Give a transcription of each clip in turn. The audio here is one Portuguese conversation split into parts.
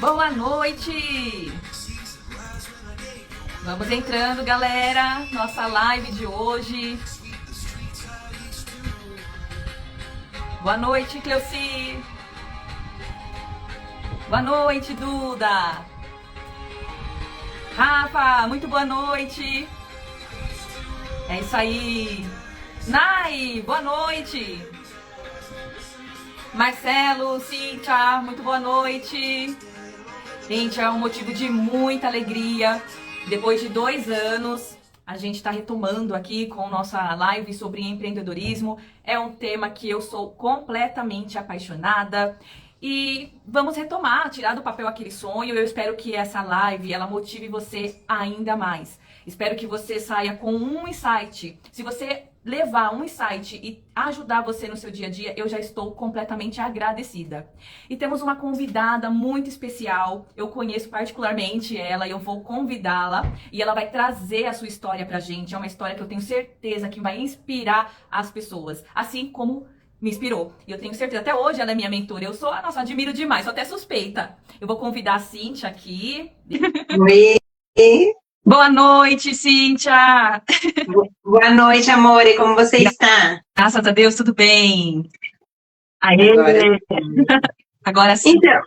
Boa noite! Vamos entrando, galera. Nossa live de hoje. Boa noite, Cleuci. Boa noite, Duda. Rafa, muito boa noite. É isso aí. Nai, boa noite. Marcelo, Cíntia, muito boa noite. Gente, é um motivo de muita alegria. Depois de 2 anos, a gente está retomando aqui com nossa live sobre empreendedorismo. É um tema que eu sou completamente apaixonada. E vamos retomar, tirar do papel aquele sonho. Eu espero que essa live, ela motive você ainda mais. Espero que você saia com um insight. Se você levar um insight e ajudar você no seu dia a dia, eu já estou completamente agradecida. E temos uma convidada muito especial. Eu conheço particularmente ela e eu vou convidá-la. E ela vai trazer a sua história pra gente. É uma história que eu tenho certeza que vai inspirar as pessoas. Assim como me inspirou. E eu tenho certeza, até hoje ela é minha mentora. Eu sou, nossa, admiro demais, sou até suspeita. Eu vou convidar a Cíntia aqui. Oi. Boa noite, Cíntia! Boa noite, amore. Como você está? Graças a Deus, tudo bem. Aê! Agora sim. Então,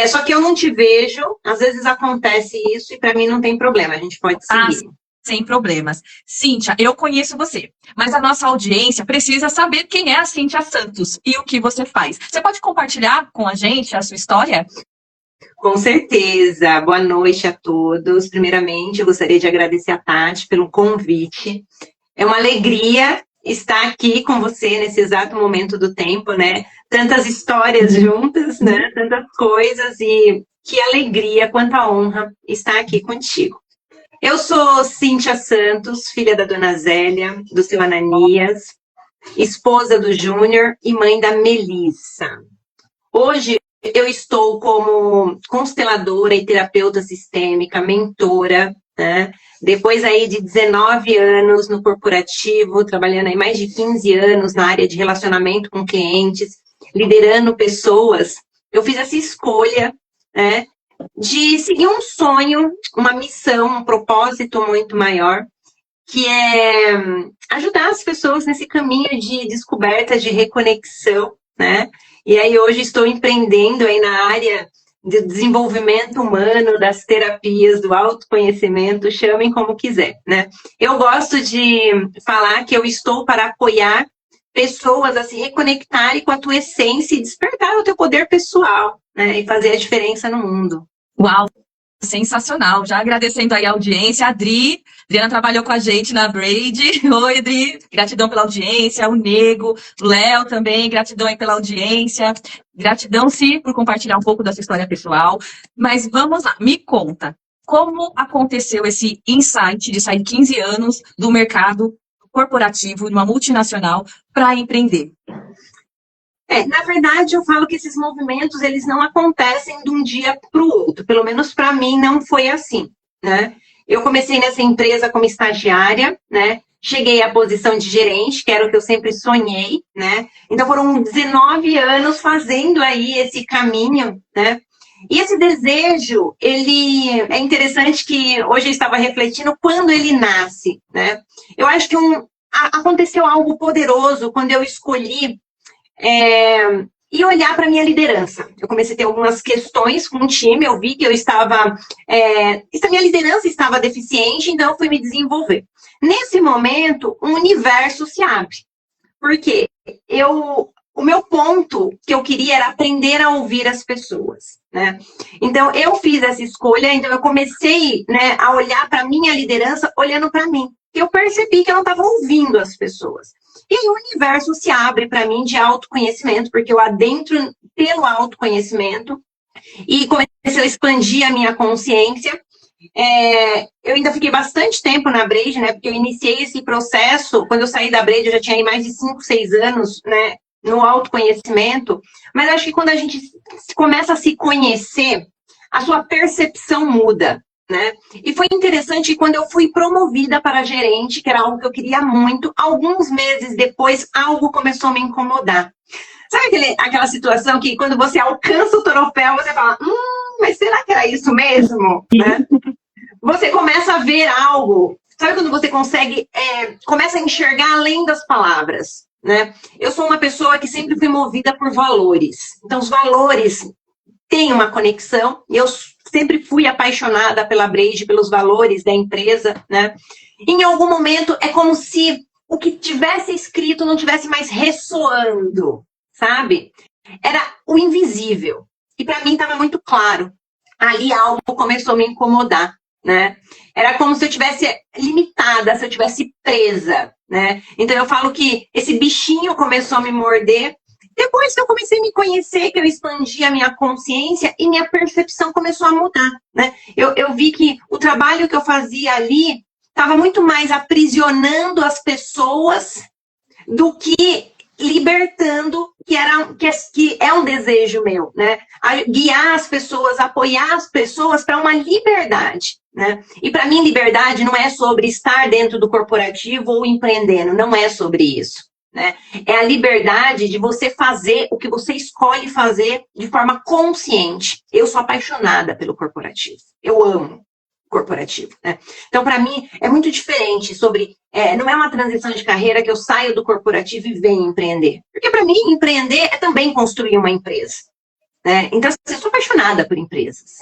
só que eu não te vejo. Às vezes acontece isso e para mim não tem problema. A gente pode seguir. Sem problemas. Cíntia, eu conheço você, mas a nossa audiência precisa saber quem é a Cíntia Santos e o que você faz. Você pode compartilhar com a gente a sua história? Com certeza. Boa noite a todos. Primeiramente, eu gostaria de agradecer a Tati pelo convite. É uma alegria estar aqui com você nesse exato momento do tempo, né? Tantas histórias juntas, né? Tantas coisas e que alegria, quanta honra estar aqui contigo. Eu sou Cíntia Santos, filha da Dona Zélia, do seu Ananias, esposa do Júnior e mãe da Melissa. Hoje eu estou como consteladora e terapeuta sistêmica, mentora, né? Depois aí de 19 anos no corporativo, trabalhando aí mais de 15 anos na área de relacionamento com clientes, liderando pessoas, eu fiz essa escolha, né, de seguir um sonho, uma missão, um propósito muito maior, que é ajudar as pessoas nesse caminho de descoberta, de reconexão, né? E aí hoje estou empreendendo aí na área de desenvolvimento humano, das terapias, do autoconhecimento, chamem como quiser, né? Eu gosto de falar que eu estou para apoiar pessoas a se reconectarem com a tua essência e despertar o teu poder pessoal, né? E fazer a diferença no mundo. Uau! Sensacional, já agradecendo aí a audiência, a Adriana trabalhou com a gente na Braid. Oi, Adri, gratidão pela audiência, o Nego, o Léo também, gratidão aí pela audiência, gratidão sim por compartilhar um pouco da sua história pessoal, mas vamos lá, me conta, como aconteceu esse insight de sair 15 anos do mercado corporativo, de uma multinacional, para empreender? Na verdade, eu falo que esses movimentos, eles não acontecem de um dia para o outro. Pelo menos para mim não foi assim, né? Eu comecei nessa empresa como estagiária, né? Cheguei à posição de gerente, que era o que eu sempre sonhei, né? Então foram 19 anos fazendo aí esse caminho, né? E esse desejo, ele é interessante que hoje eu estava refletindo quando ele nasce, né? Eu acho que aconteceu algo poderoso quando eu escolhi e olhar para a minha liderança. Eu comecei a ter algumas questões com o time, eu vi que eu estava... essa minha liderança estava deficiente, então eu fui me desenvolver. Nesse momento, um universo se abre. Por quê? O meu ponto que eu queria era aprender a ouvir as pessoas, né? Então, eu fiz essa escolha, então eu comecei, né, a olhar para a minha liderança olhando para mim. Eu percebi que eu não estava ouvindo as pessoas. E o universo se abre para mim de autoconhecimento, porque eu adentro pelo autoconhecimento e comecei a expandir a minha consciência. Eu ainda fiquei bastante tempo na Braid, né? Porque eu iniciei esse processo, quando eu saí da Braid, eu já tinha aí mais de 5, 6 anos, né? No autoconhecimento. Mas acho que quando a gente começa a se conhecer, a sua percepção muda, né? E foi interessante que quando eu fui promovida para gerente, que era algo que eu queria muito, alguns meses depois, algo começou a me incomodar. Sabe aquela situação que quando você alcança o troféu, você fala, mas será que era isso mesmo? Né? Você começa a ver algo. Sabe quando você começa a enxergar além das palavras? Né? Eu sou uma pessoa que sempre fui movida por valores. Então, os valores têm uma conexão. E eu sempre fui apaixonada pela Braid, pelos valores da empresa. Né? Em algum momento, é como se o que tivesse escrito não tivesse mais ressoando, sabe? Era o invisível. E para mim estava muito claro. Ali algo começou a me incomodar. Né? Era como se eu tivesse limitada, se eu tivesse presa, né? Então eu falo que esse bichinho começou a me morder. Depois que eu comecei a me conhecer, que eu expandi a minha consciência e minha percepção começou a mudar, né? Eu vi que o trabalho que eu fazia ali estava muito mais aprisionando as pessoas do que libertando, que é um desejo meu, né? Guiar as pessoas, apoiar as pessoas para uma liberdade, né? E para mim, liberdade não é sobre estar dentro do corporativo ou empreendendo, não é sobre isso, né? É a liberdade de você fazer o que você escolhe fazer de forma consciente. Eu sou apaixonada pelo corporativo, eu amo corporativo, né? Então, para mim, é muito diferente sobre... não é uma transição de carreira que eu saio do corporativo e venho empreender. Porque, para mim, empreender é também construir uma empresa. Né? Então, eu sou apaixonada por empresas.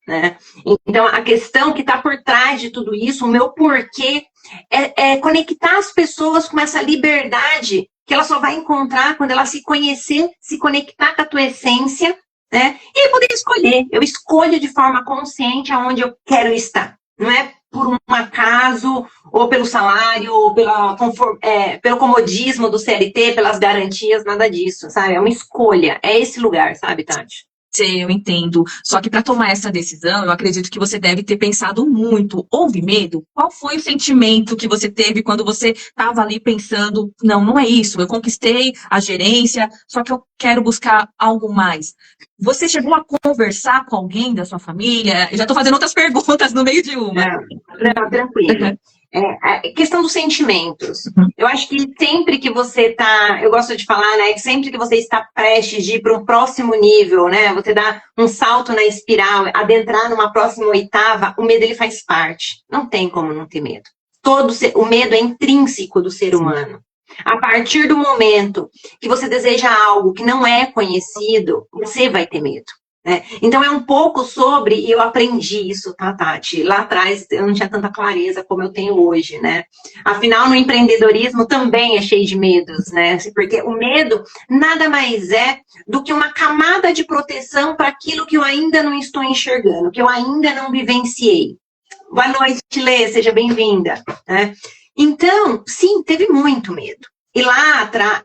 Né? Então, a questão que está por trás de tudo isso, o meu porquê, é conectar as pessoas com essa liberdade que ela só vai encontrar quando ela se conhecer, se conectar com a tua essência, né? E poder escolher. Eu escolho de forma consciente aonde eu quero estar. Não é por um acaso, ou pelo salário, ou pelo comodismo do CLT, pelas garantias, nada disso, sabe? É uma escolha. É esse lugar, sabe, Tati? Sei, eu entendo. Só que para tomar essa decisão, eu acredito que você deve ter pensado muito. Houve medo? Qual foi o sentimento que você teve quando você estava ali pensando, não é isso, eu conquistei a gerência, só que eu quero buscar algo mais. Você chegou a conversar com alguém da sua família? Eu já estou fazendo outras perguntas no meio de uma. Não, tranquilo. A questão dos sentimentos. Eu acho que sempre que você está, eu gosto de falar, né, que sempre que você está prestes de ir para um próximo nível, né, você dá um salto na espiral, adentrar numa próxima oitava, o medo ele faz parte. Não tem como não ter medo. O medo é intrínseco do ser humano. A partir do momento que você deseja algo que não é conhecido, você vai ter medo. Né? Então é um pouco sobre, e eu aprendi isso, tá, Tati? Lá atrás eu não tinha tanta clareza como eu tenho hoje, né? Afinal, no empreendedorismo também é cheio de medos, né? Porque o medo nada mais é do que uma camada de proteção para aquilo que eu ainda não estou enxergando, que eu ainda não vivenciei. Boa noite, Lê, seja bem-vinda. Né? Então, sim, teve muito medo. E lá atrás,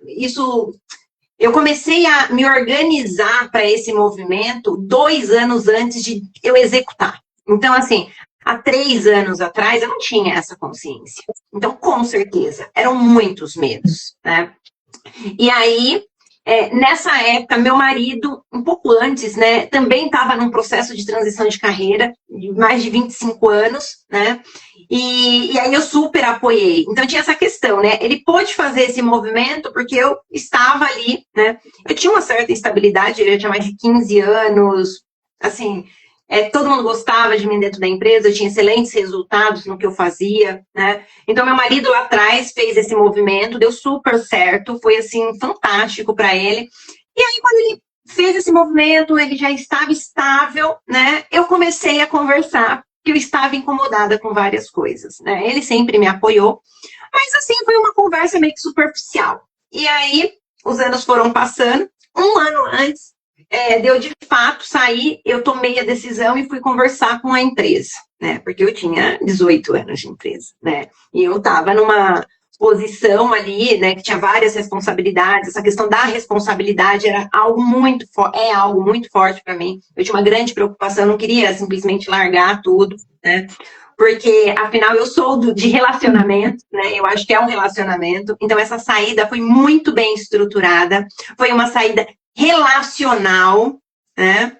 eu comecei a me organizar para esse movimento 2 anos antes de eu executar. Então, assim, há 3 anos atrás eu não tinha essa consciência. Então, com certeza, eram muitos medos, né? E aí, nessa época, meu marido, um pouco antes, né, também estava num processo de transição de carreira, de mais de 25 anos, né? E aí eu super apoiei. Então tinha essa questão, né? Ele pôde fazer esse movimento porque eu estava ali, né? Eu tinha uma certa estabilidade, ele já tinha mais de 15 anos, assim, todo mundo gostava de mim dentro da empresa, eu tinha excelentes resultados no que eu fazia, né? Então meu marido lá atrás fez esse movimento, deu super certo, foi assim, fantástico para ele. E aí quando ele fez esse movimento, ele já estava estável, né? Eu comecei a conversar, que eu estava incomodada com várias coisas, né? Ele sempre me apoiou, mas assim, foi uma conversa meio que superficial. E aí, os anos foram passando, 1 ano antes de eu de fato sair, eu tomei a decisão e fui conversar com a empresa, né? Porque eu tinha 18 anos de empresa, né? E eu estava numa posição ali, né, que tinha várias responsabilidades. Essa questão da responsabilidade era algo muito forte para mim. Eu tinha uma grande preocupação, eu não queria simplesmente largar tudo, né? Porque, afinal, eu sou de relacionamento, né? Eu acho que é um relacionamento. Então, essa saída foi muito bem estruturada. Foi uma saída relacional, né?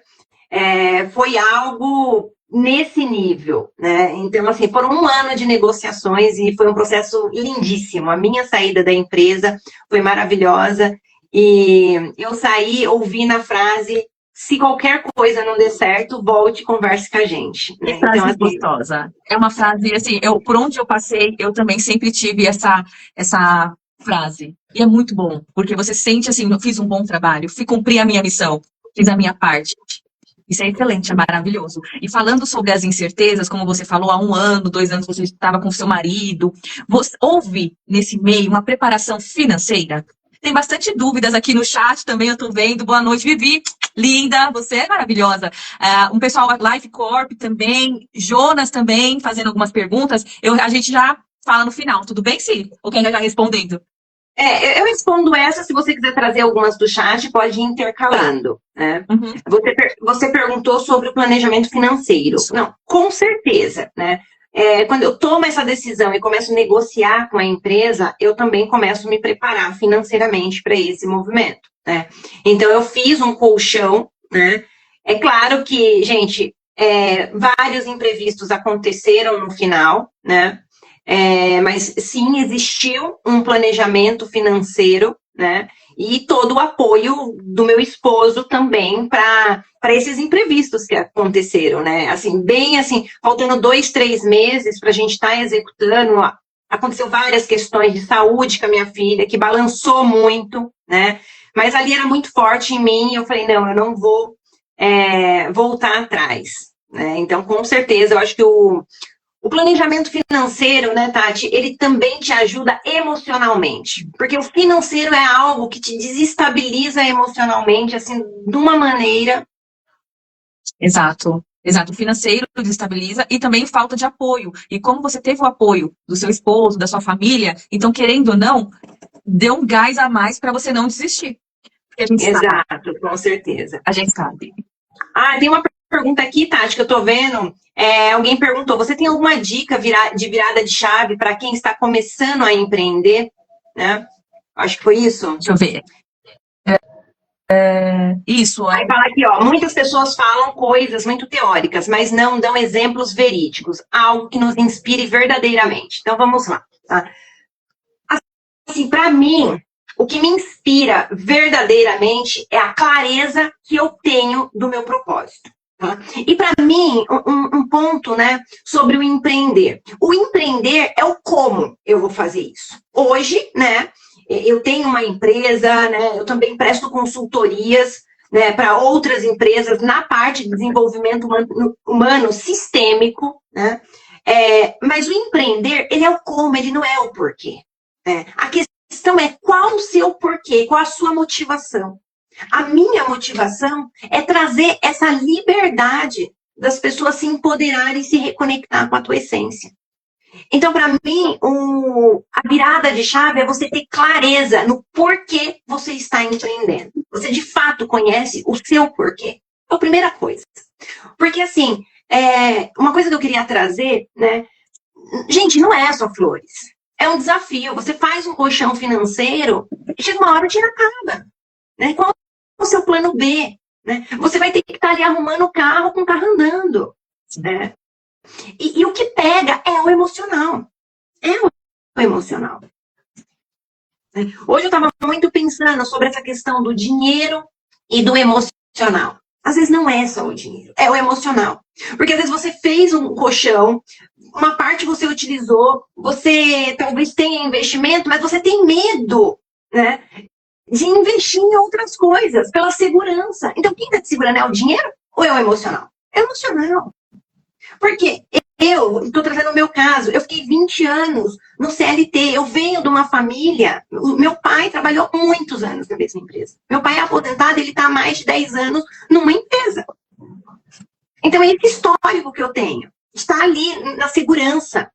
Foi algo nesse nível, né? Então, assim, foram 1 ano de negociações e foi um processo lindíssimo. A minha saída da empresa foi maravilhosa E eu saí ouvindo a frase: se qualquer coisa não der certo, volte e converse com a gente. Que frase então, assim, gostosa. É uma frase, assim, por onde eu passei, eu também sempre tive essa frase. E é muito bom, porque você sente assim, eu fiz um bom trabalho, cumpri a minha missão, fiz a minha parte. Isso é excelente, é maravilhoso. E falando sobre as incertezas, como você falou, há 1 ano, 2 anos você estava com seu marido, houve nesse meio uma preparação financeira? Tem bastante dúvidas aqui no chat também, eu estou vendo. Boa noite, Vivi. Linda, você é maravilhosa. Um pessoal Life Corp também, Jonas também, fazendo algumas perguntas. A gente já fala no final, tudo bem, Sil? Ou quem já respondendo? Eu respondo essa, se você quiser trazer algumas do chat, pode ir intercalando. Né? Uhum. Você perguntou sobre o planejamento financeiro. Não, com certeza, né? Quando eu tomo essa decisão e começo a negociar com a empresa, eu também começo a me preparar financeiramente para esse movimento, né? Então, eu fiz um colchão, né? É claro que, gente, vários imprevistos aconteceram no final, né? Mas sim, existiu um planejamento financeiro, né? E todo o apoio do meu esposo também para esses imprevistos que aconteceram, né? Assim, bem assim, faltando 2, 3 meses para a gente estar executando, aconteceu várias questões de saúde com a minha filha, que balançou muito, né? Mas ali era muito forte em mim, eu falei, não, eu não vou voltar atrás, né? Então, com certeza, eu acho que o planejamento financeiro, né, Tati, ele também te ajuda emocionalmente, porque o financeiro é algo que te desestabiliza emocionalmente, assim, de uma maneira... Exato. Exato, o financeiro desestabiliza e também falta de apoio. E como você teve o apoio do seu esposo, da sua família, então, querendo ou não, deu um gás a mais para você não desistir. Porque a gente Exato, sabe. Com certeza. A gente sabe. Tem uma pergunta aqui, Tati, que eu tô vendo. Alguém perguntou, você tem alguma dica de virada de chave para quem está começando a empreender? Né? Acho que foi isso. Deixa eu ver. Isso. Aí fala aqui, ó, muitas pessoas falam coisas muito teóricas, mas não dão exemplos verídicos, algo que nos inspire verdadeiramente. Então, vamos lá. Tá? Assim, para mim, o que me inspira verdadeiramente é a clareza que eu tenho do meu propósito. Tá? E para mim, um ponto, né, sobre o empreender. O empreender é o como eu vou fazer isso. Hoje, né, eu tenho uma empresa, né, eu também presto consultorias, né, para outras empresas na parte de desenvolvimento humano sistêmico, né? Mas o empreender, ele é o como, ele não é o porquê. Né? A questão é qual o seu porquê, qual a sua motivação. A minha motivação é trazer essa liberdade das pessoas se empoderarem e se reconectar com a tua essência. Então, para mim, a virada de chave é você ter clareza no porquê você está empreendendo. Você, de fato, conhece o seu porquê. É a primeira coisa. Porque, assim, uma coisa que eu queria trazer, né? Gente, não é só flores. É um desafio. Você faz um colchão financeiro e chega uma hora o dinheiro acaba. Né? Qual é o seu plano B? Né? Você vai ter que estar ali arrumando o carro com o carro andando. Né? E o que pega é o emocional. É o emocional. Hoje eu estava muito pensando sobre essa questão do dinheiro e do emocional. Às vezes não é só o dinheiro, é o emocional. Porque às vezes você fez um colchão, uma parte você utilizou, você talvez tenha investimento, mas você tem medo, né, de investir em outras coisas, pela segurança. Então quem está te segurando é o dinheiro ou é o emocional? É o emocional. Porque eu estou trazendo o meu caso, eu fiquei 20 anos no CLT, eu venho de uma família, meu pai trabalhou muitos anos na mesma empresa. Meu pai é aposentado, ele está há mais de 10 anos numa empresa. Então, esse histórico que eu tenho está ali na segurança.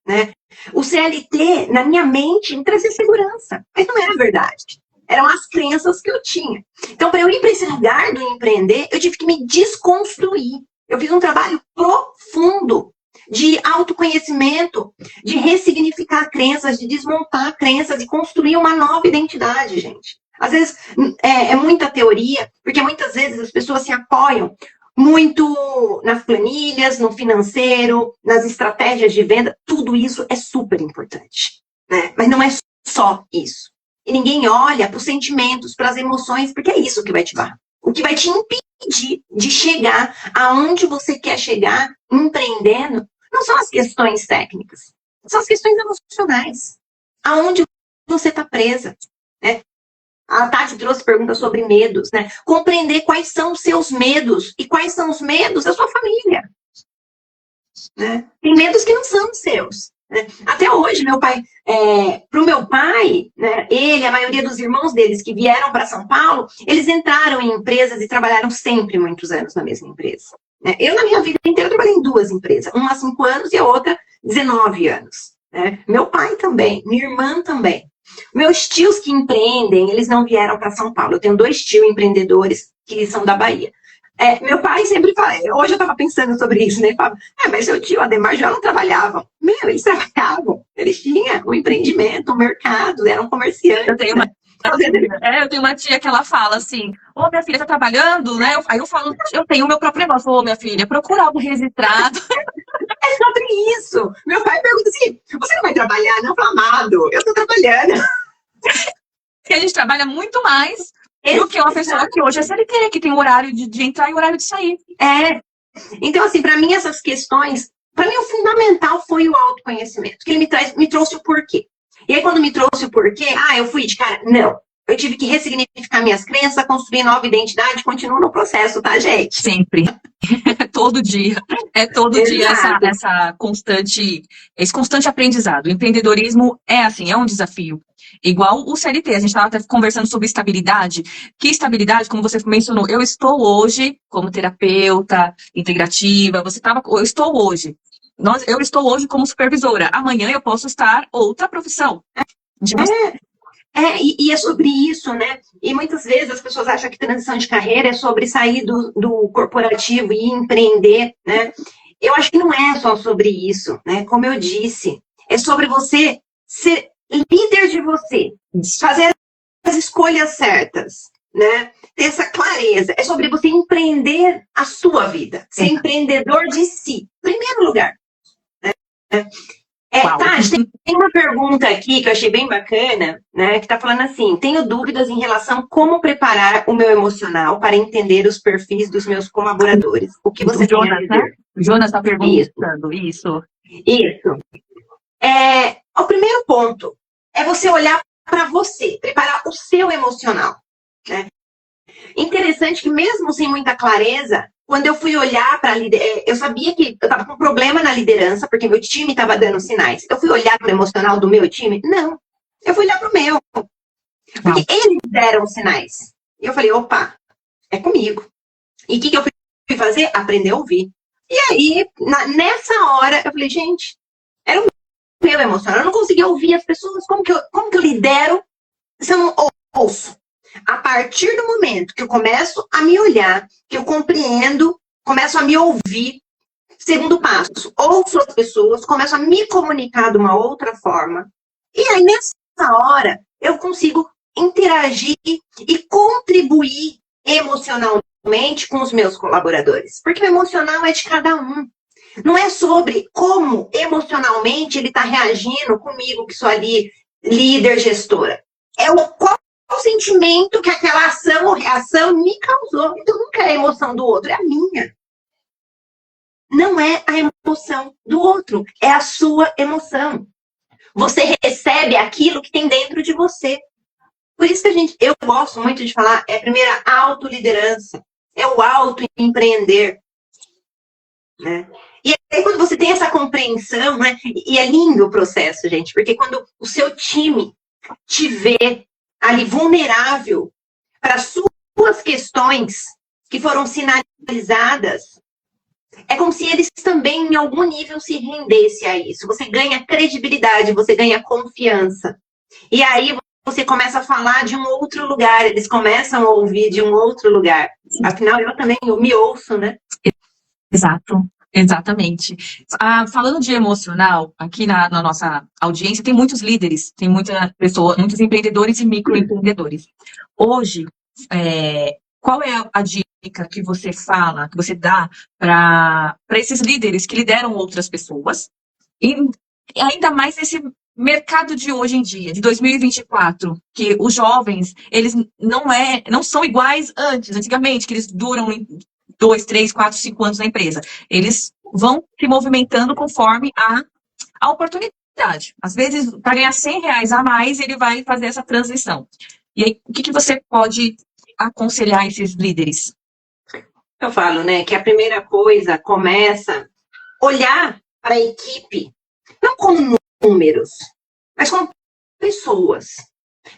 Né? O CLT, na minha mente, me trazia segurança, mas não era verdade. Eram as crenças que eu tinha. Então, para eu ir para esse lugar do empreender, eu tive que me desconstruir. Eu fiz um trabalho profundo de autoconhecimento, de ressignificar crenças, de desmontar crenças, de construir uma nova identidade, gente. Às vezes é muita teoria, porque muitas vezes as pessoas se apoiam muito nas planilhas, no financeiro, nas estratégias de venda. Tudo isso é super importante, né? Mas não é só isso. E ninguém olha para os sentimentos, para as emoções, porque é isso que vai te barrar. O que vai te impedir de chegar aonde você quer chegar, empreendendo, não são as questões técnicas, são as questões emocionais. Aonde você está presa, né? A Tati trouxe perguntas sobre medos, né? Compreender quais são os seus medos e quais são os medos da sua família. Né? Tem medos que não são seus. Né? Até hoje, meu pai, pro meu pai, né, ele, a maioria dos irmãos deles que vieram para São Paulo, eles entraram em empresas e trabalharam sempre muitos anos na mesma empresa. Né? Eu, na minha vida inteira, trabalhei em 2 empresas, uma há 5 anos e a outra 19 anos. Né? Meu pai também, minha irmã também. Meus tios que empreendem, eles não vieram para São Paulo. Eu tenho 2 tios empreendedores que são da Bahia. Meu pai sempre fala, hoje eu estava pensando sobre isso, né? Ele falava, mas seu tio Ademar já não trabalhavam. Eles trabalhavam, eles tinham um empreendimento, um mercado, eram comerciantes. Eu tenho uma tia que ela fala assim, minha filha tá trabalhando, né? Aí eu falo, eu tenho o meu próprio negócio. Minha filha, procura algo registrado. É sobre isso. Meu pai pergunta assim, você não vai trabalhar? Não, amado, eu tô trabalhando. Porque a gente trabalha muito mais do que uma pessoa que hoje é CLT, que tem o horário de entrar e o horário de sair. Então, assim, para mim, essas questões, para mim, o fundamental foi o autoconhecimento, que ele me trouxe o porquê. E aí, quando me trouxe o porquê, eu fui de cara, não. Eu tive que ressignificar minhas crenças, construir nova identidade, continuo no processo, tá, gente? Sempre. Todo dia. É todo dia esse constante aprendizado. O empreendedorismo é assim, é um desafio. Igual o CLT, a gente estava até conversando sobre estabilidade. Que estabilidade, como você mencionou, eu estou hoje como terapeuta integrativa, eu estou hoje. Eu estou hoje como supervisora. Amanhã eu posso estar outra profissão. E é sobre isso, né? E muitas vezes as pessoas acham que transição de carreira é sobre sair do corporativo e empreender, né? Eu acho que não é só sobre isso, né? Como eu disse, é sobre você ser líder de você, fazer as escolhas certas, né? Ter essa clareza. É sobre você empreender a sua vida, ser empreendedor de si, em primeiro lugar. Né? Tati, tem uma pergunta aqui que eu achei bem bacana, né? Que tá falando assim: tenho dúvidas em relação a como preparar o meu emocional para entender os perfis dos meus colaboradores. O que você tem a dizer? Né? O Jonas está perguntando isso. O primeiro ponto é você olhar para você, preparar o seu emocional. Né? Interessante que mesmo sem muita clareza, quando eu fui olhar para a liderança, eu sabia que eu estava com problema na liderança, porque meu time estava dando sinais. Eu fui olhar para o emocional do meu time? Não. Eu fui olhar para o meu. Porque eles deram sinais. E eu falei, opa, é comigo. E o que eu fui fazer? Aprender a ouvir. E aí, nessa hora, eu falei, gente, era o meu emocional. Eu não conseguia ouvir as pessoas. Como que eu lidero se eu não ouço? A partir do momento que eu começo a me olhar, que eu compreendo, começo a me ouvir, segundo passo, ouço as pessoas, começo a me comunicar de uma outra forma. E aí, nessa hora, eu consigo interagir e contribuir emocionalmente com os meus colaboradores. Porque o emocional é de cada um. Não é sobre como emocionalmente ele está reagindo comigo, que sou ali líder, gestora. É qual o sentimento que aquela ação ou reação me causou. Então, nunca é a emoção do outro, é a minha. Não é a emoção do outro, é a sua emoção. Você recebe aquilo que tem dentro de você. Por isso que eu gosto muito de falar, é a primeira autoliderança, é o autoempreender. Né? E aí, quando você tem essa compreensão, né? E é lindo o processo, gente, porque quando o seu time te vê ali vulnerável para suas questões que foram sinalizadas, é como se eles também, em algum nível, se rendessem a isso. Você ganha credibilidade, você ganha confiança. E aí você começa a falar de um outro lugar, eles começam a ouvir de um outro lugar. Afinal, eu me ouço, né? Exato. Exatamente. Falando de emocional, aqui na nossa audiência tem muitos líderes, tem muita pessoa, muitos empreendedores e microempreendedores. Hoje, qual é a dica que você fala, que você dá para esses líderes que lideram outras pessoas? E ainda mais mercado de hoje em dia, de 2024, que os jovens, eles não são iguais antigamente, que eles duram 2, 3, 4, 5 anos na empresa. Eles vão se movimentando conforme a oportunidade. Às vezes, para ganhar R$ 100 a mais, ele vai fazer essa transição. E aí, o que você pode aconselhar esses líderes? Eu falo, né, que a primeira coisa começa a olhar para a equipe, não como números, mas como pessoas.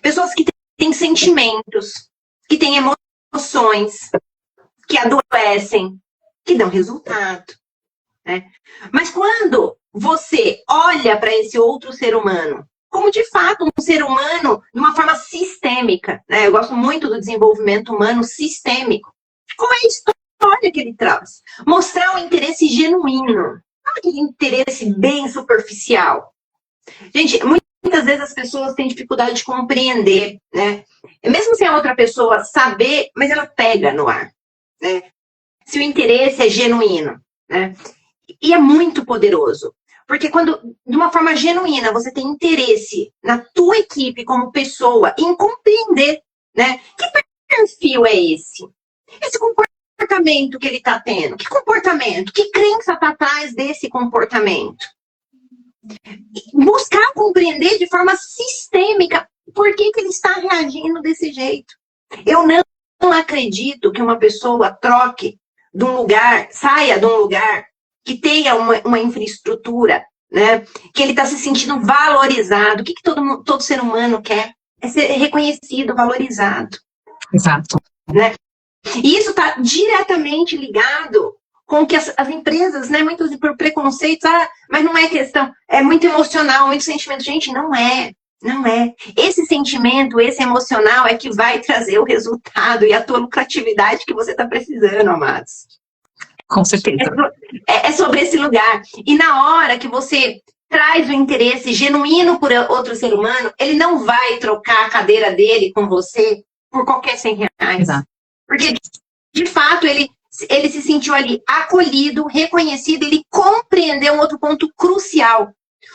Pessoas que têm sentimentos, que têm emoções, que adoecem, que dão resultado, né? Mas quando você olha para esse outro ser humano, como de fato um ser humano de uma forma sistêmica, né? Eu gosto muito do desenvolvimento humano sistêmico. Qual é a história que ele traz? Mostrar um interesse genuíno, não aquele interesse bem superficial. Gente, muitas vezes as pessoas têm dificuldade de compreender, né? Mesmo sem a outra pessoa saber, mas ela pega no ar, né? Se o interesse é genuíno, né? E é muito poderoso, porque quando, de uma forma genuína, você tem interesse na tua equipe como pessoa, em compreender, né? Que perfil é esse? Esse comportamento que ele está tendo, que comportamento? Que crença está atrás desse comportamento? Buscar compreender de forma sistêmica por que ele está reagindo desse jeito. Eu não acredito que uma pessoa troque de um lugar, saia de um lugar que tenha uma infraestrutura, né? Que ele está se sentindo valorizado. O que todo ser humano quer? É ser reconhecido, valorizado. Exato. Né? E isso está diretamente ligado com que as empresas, né, muitos por preconceitos, mas não é questão, é muito emocional, muito sentimento. Gente, não é. Esse sentimento, esse emocional é que vai trazer o resultado e a tua lucratividade que você está precisando, amados. Com certeza. É sobre esse lugar. E na hora que você traz o interesse genuíno por outro ser humano, ele não vai trocar a cadeira dele com você por qualquer R$100. Exato. Porque, de fato, ele se sentiu ali acolhido, reconhecido, ele compreendeu um outro ponto crucial.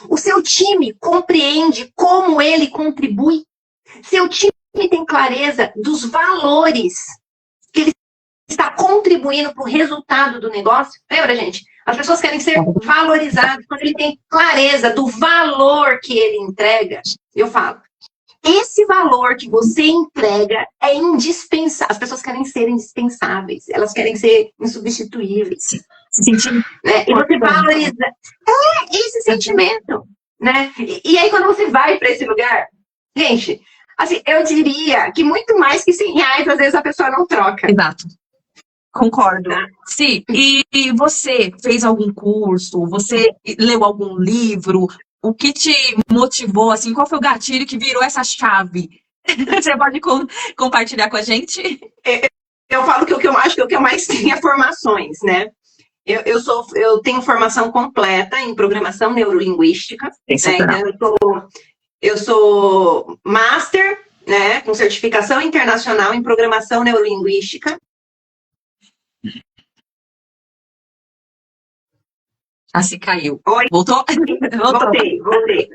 O seu time compreende como ele contribui. Seu time tem clareza dos valores que ele está contribuindo para o resultado do negócio. Lembra, gente? As pessoas querem ser valorizadas. Quando ele tem clareza do valor que ele entrega, eu falo, esse valor que você entrega é indispensável. As pessoas querem ser indispensáveis. Elas querem ser insubstituíveis. Né? E você valoriza esse sentimento. Né? E aí, quando você vai para esse lugar, gente, assim, eu diria que muito mais que R$100, às vezes a pessoa não troca. Exato. Concordo. Sim. E você fez algum curso? Você leu algum livro? O que te motivou, assim, qual foi o gatilho que virou essa chave? Você pode compartilhar com a gente? Eu falo que o que eu acho que o que eu mais tenho é formações, né? Eu tenho formação completa em programação neurolinguística. Né? Eu sou master, né, com certificação internacional em programação neurolinguística. Se caiu. Oi? Voltou? Voltei.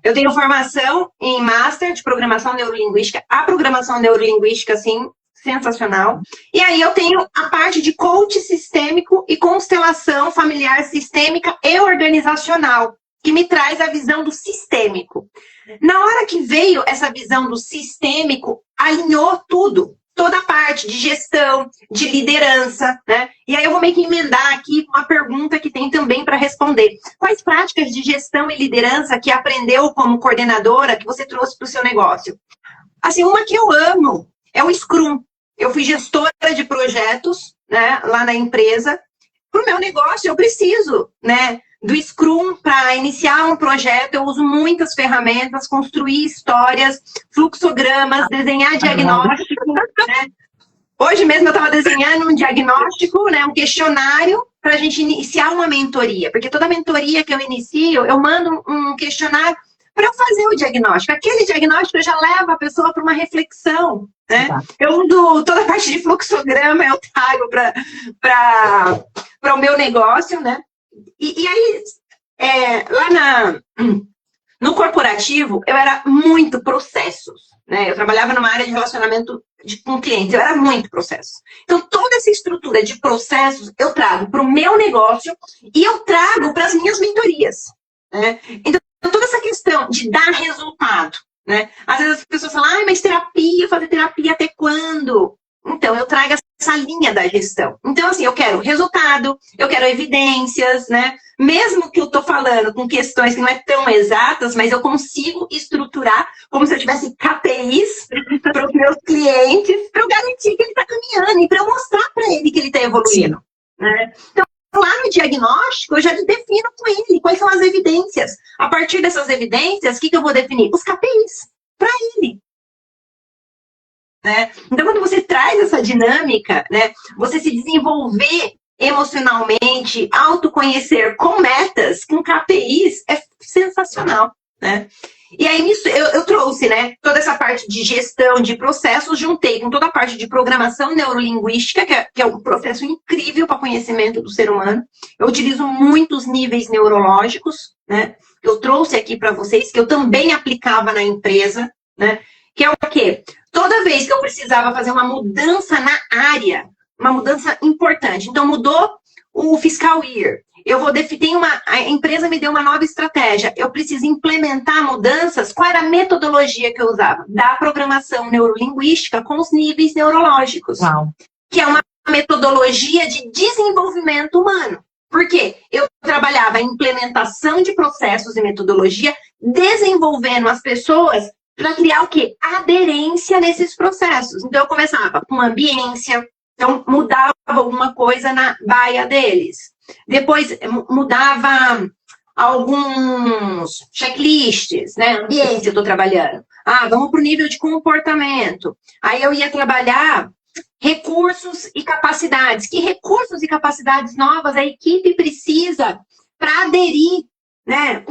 Eu tenho formação em Master de Programação Neurolinguística. A programação neurolinguística, assim, sensacional. E aí eu tenho a parte de coach sistêmico e constelação familiar sistêmica e organizacional, que me traz a visão do sistêmico. Na hora que veio essa visão do sistêmico, alinhou tudo. Toda a parte de gestão, de liderança, né? E aí eu vou meio que emendar aqui uma pergunta que tem também para responder. Quais práticas de gestão e liderança que aprendeu como coordenadora que você trouxe para o seu negócio? Assim, uma que eu amo é o Scrum. Eu fui gestora de projetos, né, lá na empresa. Para o meu negócio, eu preciso, né, do Scrum para iniciar um projeto. Eu uso muitas ferramentas, construir histórias, fluxogramas, desenhar diagnóstico. Né? Hoje mesmo eu estava desenhando um diagnóstico, né, um questionário para a gente iniciar uma mentoria. Porque toda mentoria que eu inicio, eu mando um questionário para eu fazer o diagnóstico. Aquele diagnóstico já leva a pessoa para uma reflexão. Né? Eu uso toda a parte de fluxograma, eu trago para o meu negócio, né? E aí, lá No corporativo, eu era muito processos, né? Eu trabalhava numa área de relacionamento com clientes, eu era muito processo. Então, toda essa estrutura de processos eu trago para o meu negócio e eu trago para as minhas mentorias, né? Então, toda essa questão de dar resultado, né? Às vezes as pessoas falam, mas terapia, fazer terapia até quando? Então, eu trago essa linha da gestão. Então, assim, eu quero resultado, eu quero evidências, né? Mesmo que eu tô falando com questões que não é tão exatas, mas eu consigo estruturar como se eu tivesse KPIs para os meus clientes, para eu garantir que ele está caminhando e para eu mostrar para ele que ele está evoluindo, né? Então, lá no diagnóstico, eu já defino com ele quais são as evidências. A partir dessas evidências, o que eu vou definir? Os KPIs para ele. Né? Então, quando você traz essa dinâmica, né, você se desenvolver emocionalmente, autoconhecer com metas, com KPIs, é sensacional. Né? E aí, nisso, eu trouxe, né, toda essa parte de gestão de processos, juntei com toda a parte de programação neurolinguística, que é um processo incrível para conhecimento do ser humano. Eu utilizo muitos níveis neurológicos, né, que eu trouxe aqui para vocês, que eu também aplicava na empresa, né, que é o quê? Toda vez que eu precisava fazer uma mudança na área, uma mudança importante, então mudou o fiscal year, a empresa me deu uma nova estratégia, eu preciso implementar mudanças, qual era a metodologia que eu usava? Da programação neurolinguística com os níveis neurológicos, Uau. Que é uma metodologia de desenvolvimento humano. Por quê? Eu trabalhava a implementação de processos e metodologia, desenvolvendo as pessoas para criar o quê? Aderência nesses processos. Então, eu começava com ambiência, então mudava alguma coisa na baia deles. Depois, mudava alguns checklists, né? Ambiência, eu estou trabalhando. Vamos para o nível de comportamento. Aí eu ia trabalhar recursos e capacidades. Que recursos e capacidades novas a equipe precisa para aderir, né?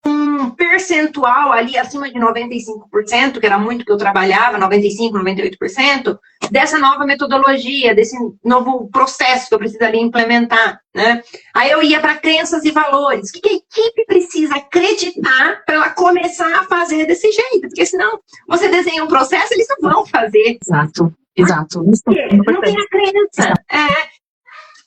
Um percentual ali acima de 95%, que era muito que eu trabalhava, 95%, 98%, dessa nova metodologia, desse novo processo que eu precisaria implementar, né? Aí eu ia para crenças e valores. O que a equipe precisa acreditar para ela começar a fazer desse jeito? Porque senão você desenha um processo, eles não vão fazer. Exato. Não tem a crença.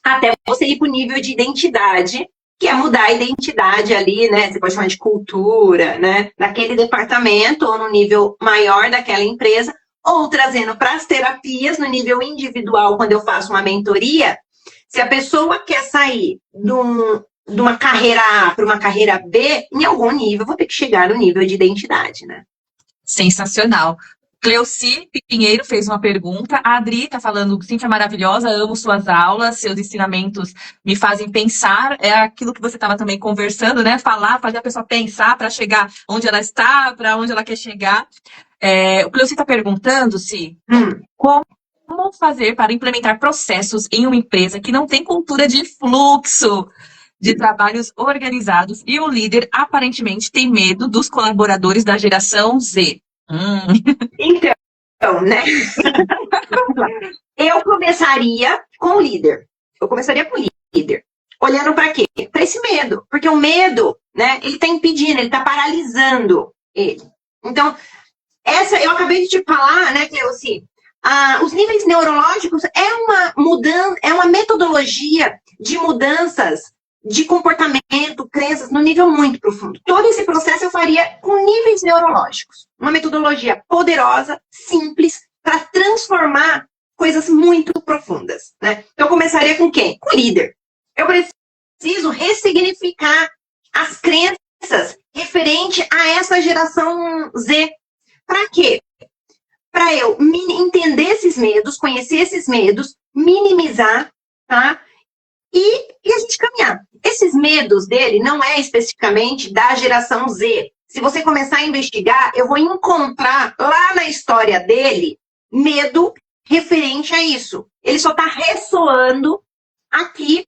Até você ir para o nível de identidade, que é mudar a identidade ali, né? Você pode chamar de cultura, né? Daquele departamento ou no nível maior daquela empresa, ou trazendo para as terapias no nível individual, quando eu faço uma mentoria. Se a pessoa quer sair de uma carreira A para uma carreira B, em algum nível, eu vou ter que chegar no nível de identidade, né? Sensacional. Cleuci Pinheiro fez uma pergunta. A Adri está falando, Cíntia maravilhosa, amo suas aulas, seus ensinamentos me fazem pensar. É aquilo que você estava também conversando, né? Fazer a pessoa pensar para chegar onde ela está, para onde ela quer chegar. O Cleuci está perguntando se como fazer para implementar processos em uma empresa que não tem cultura de fluxo de trabalhos organizados e o líder aparentemente tem medo dos colaboradores da geração Z. Então, né? Eu começaria com o líder. Olhando para quê? Para esse medo. Porque o medo, né, ele está impedindo, ele está paralisando ele. Então, eu acabei de te falar, né, Cleuci? Os níveis neurológicos é uma metodologia de mudanças de comportamento, crenças, no nível muito profundo. Todo esse processo eu faria com níveis neurológicos. Uma metodologia poderosa, simples, para transformar coisas muito profundas. Né? Então, eu começaria com quem? Com o líder. Eu preciso ressignificar as crenças referente a essa geração Z. Para quê? Para eu entender esses medos, conhecer esses medos, minimizar, tá? E a gente caminhar. Esses medos dele não é especificamente da geração Z. Se você começar a investigar, eu vou encontrar lá na história dele medo referente a isso. Ele só está ressoando aqui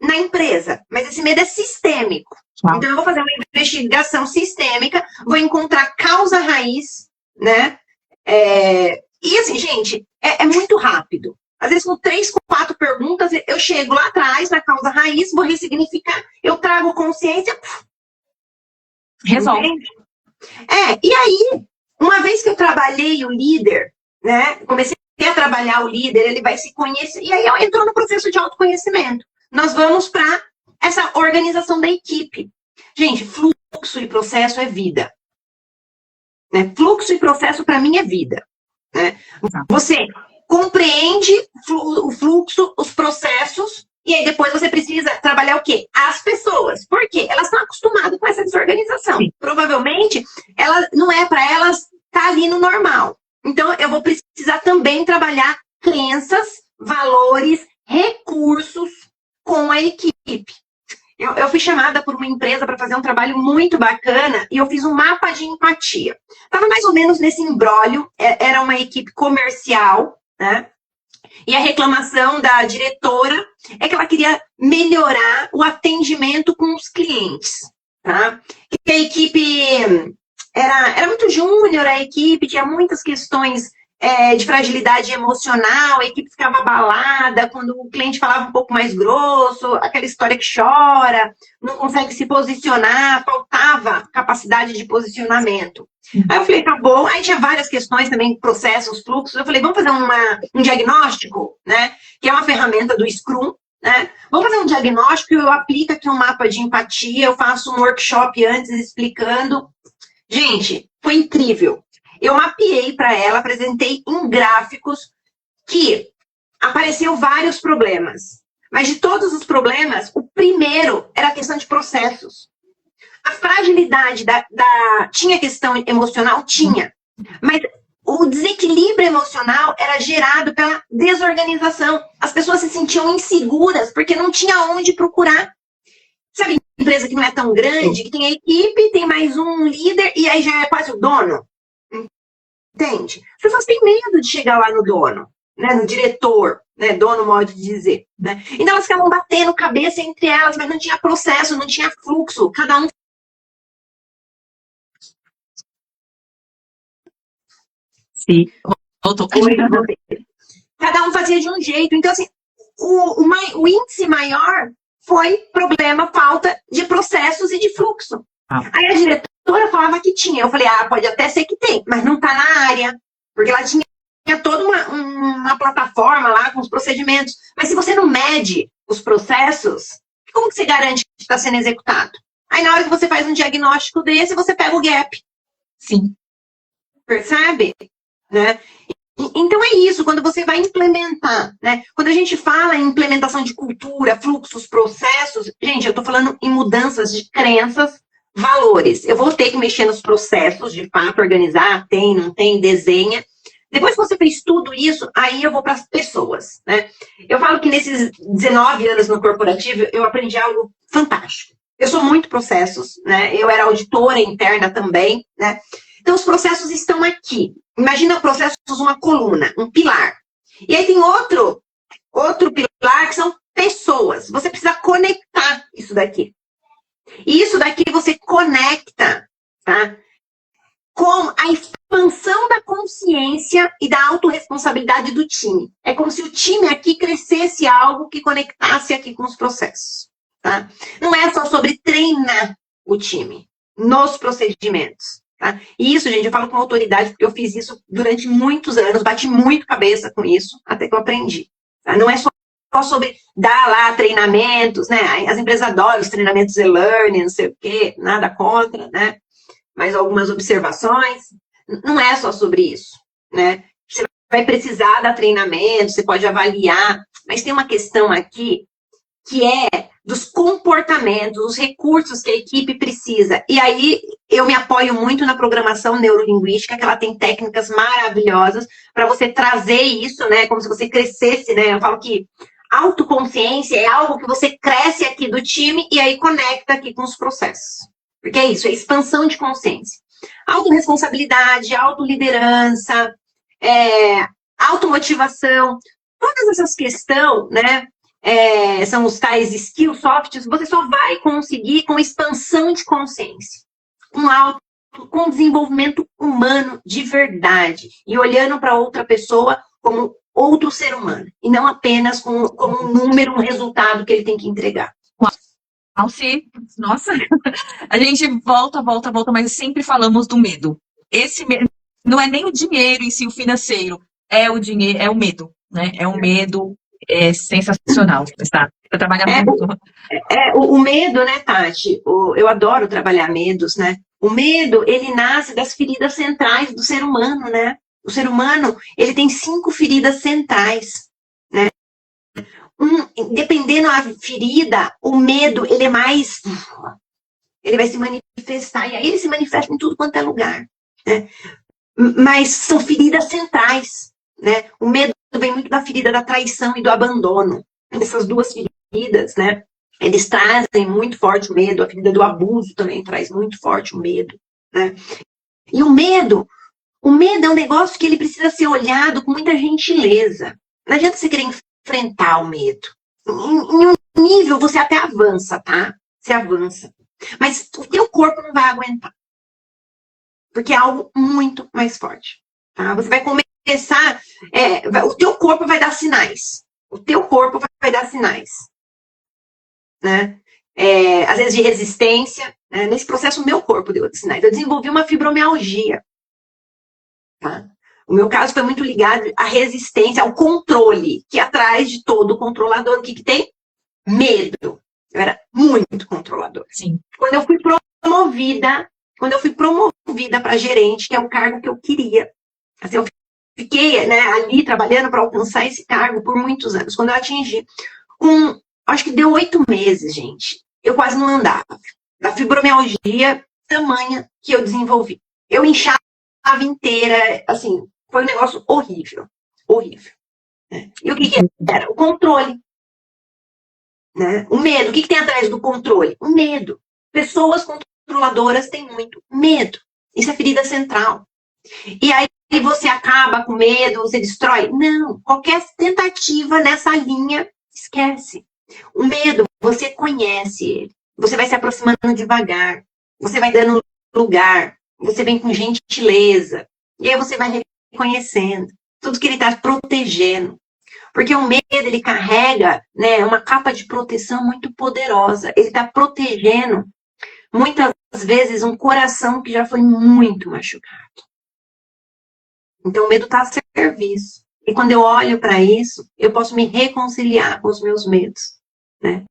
na empresa. Mas esse medo é sistêmico. Então, eu vou fazer uma investigação sistêmica, vou encontrar causa raiz, né? E assim, gente, é muito rápido. Às vezes, com 3, 4 perguntas, eu chego lá atrás, na causa raiz, vou ressignificar, eu trago consciência. Resolve. E aí, uma vez que eu trabalhei o líder, né? Comecei a trabalhar o líder, ele vai se conhecer. E aí eu entro no processo de autoconhecimento. Nós vamos para essa organização da equipe. Gente, fluxo e processo é vida. Né? Fluxo e processo, para mim, é vida. Né? Você compreende o fluxo, os processos, e aí depois você precisa trabalhar o quê? As pessoas. Por quê? Elas estão acostumadas com essa desorganização. Sim. Provavelmente, não é para elas estar ali no normal. Então, eu vou precisar também trabalhar crenças, valores, recursos com a equipe. Eu fui chamada por uma empresa para fazer um trabalho muito bacana e eu fiz um mapa de empatia. Estava mais ou menos nesse imbróglio, era uma equipe comercial, né? E a reclamação da diretora é que ela queria melhorar o atendimento com os clientes, tá? Que a equipe era muito júnior, a equipe tinha muitas questões de fragilidade emocional, a equipe ficava abalada quando o cliente falava um pouco mais grosso, aquela história que chora, não consegue se posicionar, faltava capacidade de posicionamento. Aí eu falei, tá bom. Aí tinha várias questões também, processos, fluxos. Eu falei, vamos fazer um diagnóstico, né? Que é uma ferramenta do Scrum, né? Vamos fazer um diagnóstico, eu aplico aqui um mapa de empatia, eu faço um workshop antes explicando. Gente, foi incrível. Eu mapeei para ela, apresentei em gráficos que apareceu vários problemas. Mas de todos os problemas, o primeiro era a questão de processos. A fragilidade tinha questão emocional? Tinha. Mas o desequilíbrio emocional era gerado pela desorganização. As pessoas se sentiam inseguras porque não tinha onde procurar. Sabe, empresa que não é tão grande, que tem a equipe, tem mais um líder e aí já é quase o dono. Entende? As pessoas têm medo de chegar lá no dono, né, no diretor, né, dono, modo de dizer. Né? Então elas ficavam batendo cabeça entre elas, mas não tinha processo, não tinha fluxo. Cada um. Sim, voltou. Cada um fazia de um jeito. Então, assim, o índice maior foi problema, falta de processos e de fluxo. Aí a diretora falava que tinha. Eu falei, pode até ser que tem, mas não está na área. Porque ela tinha toda uma plataforma lá com os procedimentos. Mas se você não mede os processos, como que você garante que está sendo executado? Aí na hora que você faz um diagnóstico desse, você pega o gap. Sim. Percebe? Né? Então é isso, quando você vai implementar, né? Quando a gente fala em implementação de cultura, fluxos, processos, gente, eu estou falando em mudanças de crenças, valores. Eu vou ter que mexer nos processos, de fato, organizar, tem, não tem, desenha. Depois que você fez tudo isso, aí eu vou para as pessoas, né? Eu falo que nesses 19 anos no corporativo, eu aprendi algo fantástico. Eu sou muito processos, né? Eu era auditora interna também, né? Então, os processos estão aqui. Imagina processos, uma coluna, um pilar. E aí tem outro pilar que são pessoas. Você precisa conectar isso daqui. E isso daqui você conecta, tá? Com a expansão da consciência e da autorresponsabilidade do time. É como se o time aqui crescesse algo que conectasse aqui com os processos, tá? Não é só sobre treinar o time nos procedimentos. Tá? E isso, gente, eu falo com autoridade, porque eu fiz isso durante muitos anos, bati muito cabeça com isso, até que eu aprendi. Tá? Não é só sobre dar lá treinamentos, né? As empresas adoram os treinamentos e-learning, não sei o quê, nada contra, né? Mas algumas observações. Não é só sobre isso, né? Você vai precisar dar treinamento, você pode avaliar, mas tem uma questão aqui que é dos comportamentos, os recursos que a equipe precisa. E aí eu me apoio muito na programação neurolinguística, que ela tem técnicas maravilhosas para você trazer isso, né? Como se você crescesse, né? Eu falo que autoconsciência é algo que você cresce aqui do time e aí conecta aqui com os processos. Porque é isso, é expansão de consciência. Autorresponsabilidade, autoliderança, automotivação, todas essas questões, né? São os tais skills, softs, você só vai conseguir com expansão de consciência, com desenvolvimento humano de verdade, e olhando para outra pessoa como outro ser humano, e não apenas como um número, um resultado que ele tem que entregar. Alci, nossa, a gente volta, mas sempre falamos do medo. Esse medo não é nem o dinheiro em si, o financeiro, é o dinheiro, é o medo, né? É um medo sensacional, tá? Eu trabalhar É, muito. o medo, né, Tati? Eu adoro trabalhar medos, né? O medo, ele nasce das feridas centrais do ser humano, né? O ser humano, ele tem 5 feridas centrais, né? Dependendo da ferida, o medo, ele é mais... Ele vai se manifestar, e aí ele se manifesta em tudo quanto é lugar, né? Mas são feridas centrais, né? O medo vem muito da ferida da traição e do abandono. Essas duas feridas, né? Eles trazem muito forte o medo, a ferida do abuso também traz muito forte o medo, né? E o medo é um negócio que ele precisa ser olhado com muita gentileza. Não adianta você querer enfrentar o medo. Em um nível você até avança, tá? Você avança. Mas o teu corpo não vai aguentar. Porque é algo muito mais forte. Tá? Você vai começar... o teu corpo vai dar sinais. O teu corpo vai dar sinais. Né? Às vezes de resistência. Né? Nesse processo, o meu corpo deu sinais. Eu desenvolvi uma fibromialgia. Tá? O meu caso foi muito ligado à resistência, ao controle, que atrás de todo controlador, o que tem? Medo. Eu era muito controlador. Sim. Quando eu fui promovida para gerente, que é o cargo que eu queria. Assim, eu fiquei, né, ali trabalhando para alcançar esse cargo por muitos anos. Quando eu atingi, acho que deu 8 meses, gente, eu quase não andava. Da fibromialgia tamanha que eu desenvolvi. Eu inchava inteira, assim, foi um negócio horrível. Horrível. Né? E o que era? O controle. Né? O medo. O que tem atrás do controle? O medo. Pessoas controladoras têm muito medo. Isso é ferida central. E aí você acaba com medo, você destrói? Não. Qualquer tentativa nessa linha, esquece. O medo, você conhece ele. Você vai se aproximando devagar. Você vai dando lugar. Você vem com gentileza. E aí você vai reconhecendo tudo que ele está protegendo. Porque o medo, ele carrega, né, uma capa de proteção muito poderosa. Ele está protegendo, muitas vezes, um coração que já foi muito machucado. Então, o medo está a serviço. E quando eu olho para isso, eu posso me reconciliar com os meus medos. Né?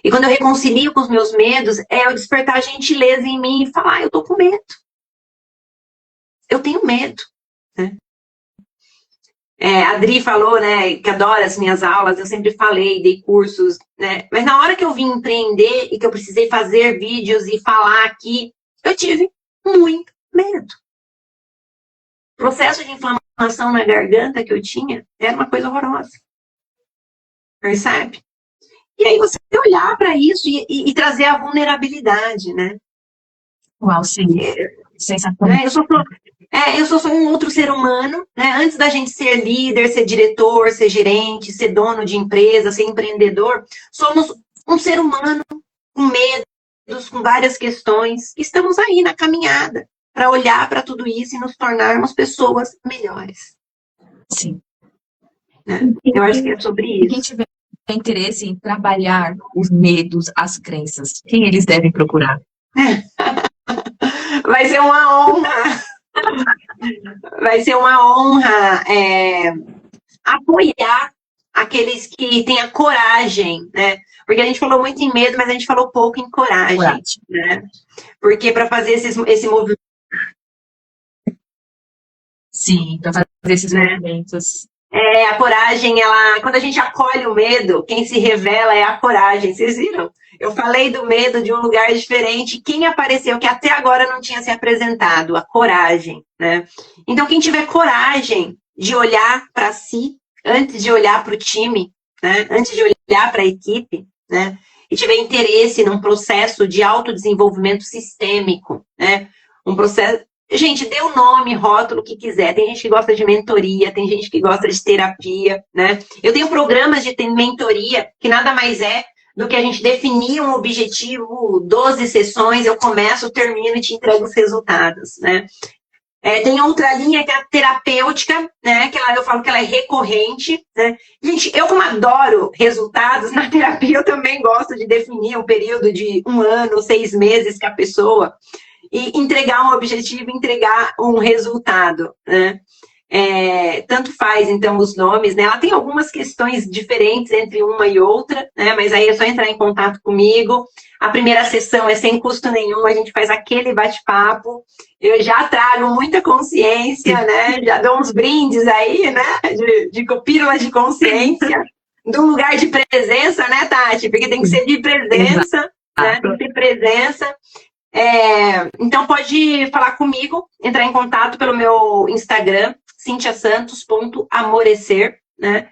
E quando eu reconcilio com os meus medos, é eu despertar a gentileza em mim e falar, eu tô com medo. Eu tenho medo. Né? A Adri falou, né, que adora as minhas aulas, eu sempre falei, dei cursos, né? Mas na hora que eu vim empreender e que eu precisei fazer vídeos e falar aqui, eu tive muito medo. O processo de inflamação na garganta que eu tinha era uma coisa horrorosa. Percebe? E aí você olhar para isso e trazer a vulnerabilidade, né? Uau, sim. Sensacional. Eu sou só um outro ser humano, né? Antes da gente ser líder, ser diretor, ser gerente, ser dono de empresa, ser empreendedor, somos um ser humano com medos, com várias questões, que estamos aí na caminhada para olhar para tudo isso e nos tornarmos pessoas melhores. Sim. Né? Eu acho que é sobre isso. Quem tiver interesse em trabalhar os medos, as crenças, quem eles devem procurar? Vai ser uma honra. Vai ser uma honra apoiar aqueles que têm a coragem, né? Porque a gente falou muito em medo, mas a gente falou pouco em coragem. Né? Porque para fazer esse movimento... Sim, para fazer esses movimentos. A coragem, quando a gente acolhe o medo, quem se revela é a coragem. Vocês viram? Eu falei do medo de um lugar diferente. Quem apareceu que até agora não tinha se apresentado? A coragem, né? Então, quem tiver coragem de olhar para si, antes de olhar para o time, né? Antes de olhar para a equipe, né? E tiver interesse num processo de autodesenvolvimento sistêmico, né? Um processo... Gente, dê o nome, rótulo, o que quiser. Tem gente que gosta de mentoria, tem gente que gosta de terapia, né? Eu tenho programas de mentoria que nada mais é do que a gente definir um objetivo, 12 sessões, eu começo, termino e te entrego os resultados, né? Tem outra linha que é a terapêutica, né? Que eu falo que ela é recorrente, né? Gente, eu como adoro resultados, na terapia eu também gosto de definir um período de 1 ano, 6 meses que a pessoa e entregar um objetivo, entregar um resultado, né? Tanto faz, então, os nomes, né? Ela tem algumas questões diferentes entre uma e outra, né? Mas aí é só entrar em contato comigo. A primeira sessão é sem custo nenhum, a gente faz aquele bate-papo. Eu já trago muita consciência, né? Já dou uns brindes aí, né? De pílulas de consciência, de um lugar de presença, né, Tati? Porque tem que ser de presença, né? Tem que ter presença. Então pode falar comigo, entrar em contato pelo meu Instagram, cintiasantos.amorecer, né?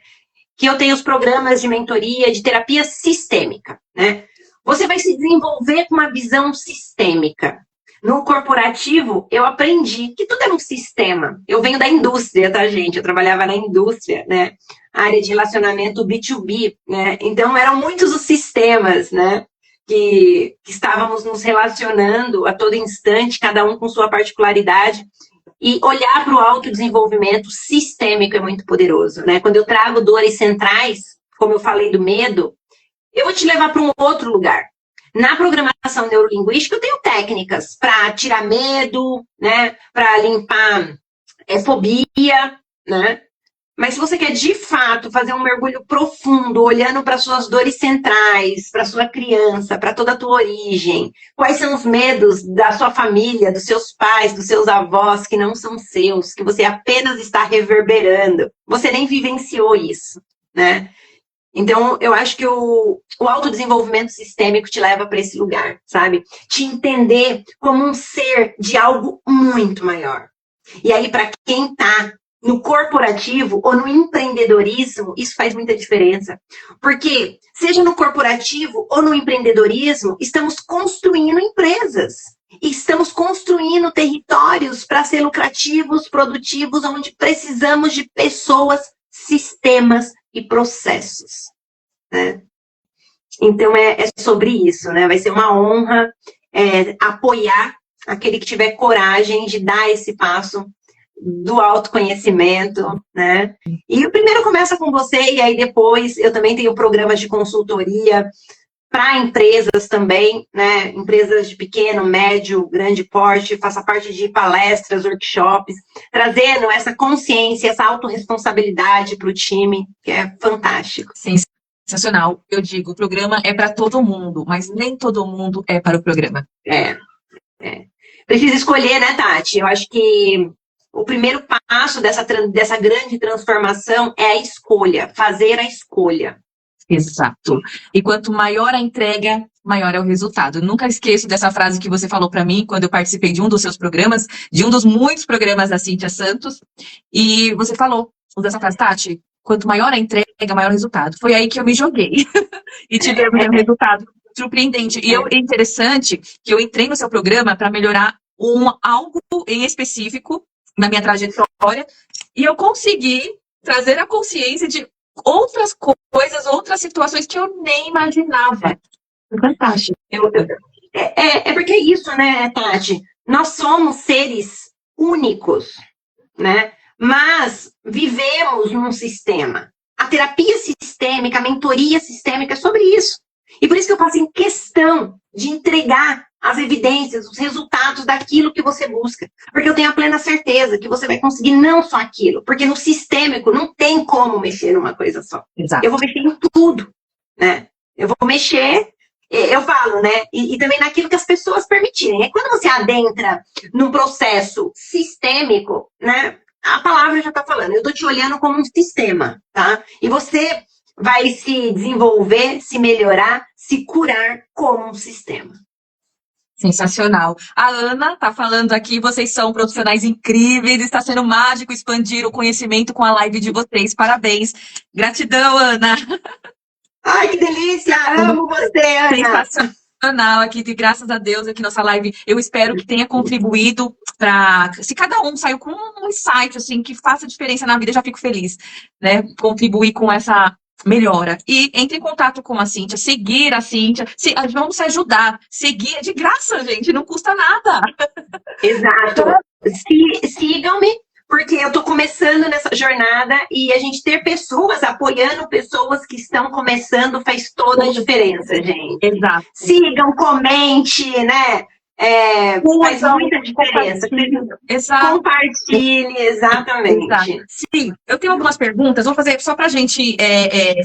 Que eu tenho os programas de mentoria, de terapia sistêmica, né? Você vai se desenvolver com uma visão sistêmica. No corporativo, eu aprendi que tudo é um sistema. Eu venho da indústria, tá, gente? Eu trabalhava na indústria, né? Área de relacionamento B2B, né? Então, eram muitos os sistemas, né? Que estávamos nos relacionando a todo instante, cada um com sua particularidade. E olhar para o autodesenvolvimento sistêmico é muito poderoso, né? Quando eu trago dores centrais, como eu falei do medo, eu vou te levar para um outro lugar. Na programação neurolinguística, eu tenho técnicas para tirar medo, né? Para limpar fobia, né? Mas se você quer, de fato, fazer um mergulho profundo, olhando para suas dores centrais, para sua criança, para toda a tua origem, quais são os medos da sua família, dos seus pais, dos seus avós, que não são seus, que você apenas está reverberando. Você nem vivenciou isso, né? Então, eu acho que o autodesenvolvimento sistêmico te leva para esse lugar, sabe? Te entender como um ser de algo muito maior. E aí, para quem está no corporativo ou no empreendedorismo, isso faz muita diferença. Porque, seja no corporativo ou no empreendedorismo, estamos construindo empresas. Estamos construindo territórios para ser lucrativos, produtivos, onde precisamos de pessoas, sistemas e processos. Né? Então, é sobre isso, né? Vai ser uma honra apoiar aquele que tiver coragem de dar esse passo do autoconhecimento, né? E o primeiro começa com você, e aí depois eu também tenho programas de consultoria para empresas também, né? Empresas de pequeno, médio, grande porte, faça parte de palestras, workshops, trazendo essa consciência, essa autorresponsabilidade para o time, que é fantástico. Sensacional. Eu digo, o programa é para todo mundo, mas nem todo mundo é para o programa. Precisa escolher, né, Tati? Eu acho que o primeiro passo dessa grande transformação é a escolha, fazer a escolha. Exato. E quanto maior a entrega, maior é o resultado. Nunca esqueço dessa frase que você falou para mim quando eu participei de um dos seus programas, de um dos muitos programas da Cíntia Santos, e você falou, usou essa frase, Tati, quanto maior a entrega, maior o resultado. Foi aí que eu me joguei e tive um resultado surpreendente. E é interessante que eu entrei no seu programa para melhorar algo em específico na minha trajetória, e eu consegui trazer a consciência de outras coisas, outras situações que eu nem imaginava. Fantástico. Porque é isso, né, Tati? Nós somos seres únicos, né? Mas vivemos num sistema. A terapia sistêmica, a mentoria sistêmica é sobre isso. E por isso que eu faço em questão de entregar as evidências, os resultados daquilo que você busca. Porque eu tenho a plena certeza que você vai conseguir não só aquilo. Porque no sistêmico não tem como mexer numa coisa só. Exato. Eu vou mexer em tudo, né? Eu vou mexer, eu falo, né? E também naquilo que as pessoas permitirem. É quando você adentra num processo sistêmico, né? A palavra já está falando. Eu estou te olhando como um sistema, tá? E você vai se desenvolver, se melhorar, se curar como um sistema. Sensacional. A Ana está falando aqui, vocês são profissionais incríveis, está sendo mágico expandir o conhecimento com a live de vocês. Parabéns. Gratidão, Ana. Ai, que delícia! Amo você, Ana. Sensacional aqui, e graças a Deus, aqui nossa live, eu espero que tenha contribuído para, se cada um saiu com um insight, assim, que faça diferença na vida, eu já fico feliz, né? Contribuir com essa melhora. E entre em contato com a Cíntia, seguir a Cíntia, vamos se ajudar. Seguir é de graça, gente, não custa nada. Exato. Sigam-me, porque eu estou começando nessa jornada e a gente ter pessoas apoiando pessoas que estão começando faz toda a diferença, gente. Exato. Sigam, comente, né? Faz muita diferença. Exato. Compartilhe, exatamente. Exato. Sim, eu tenho algumas perguntas, vou fazer só para a gente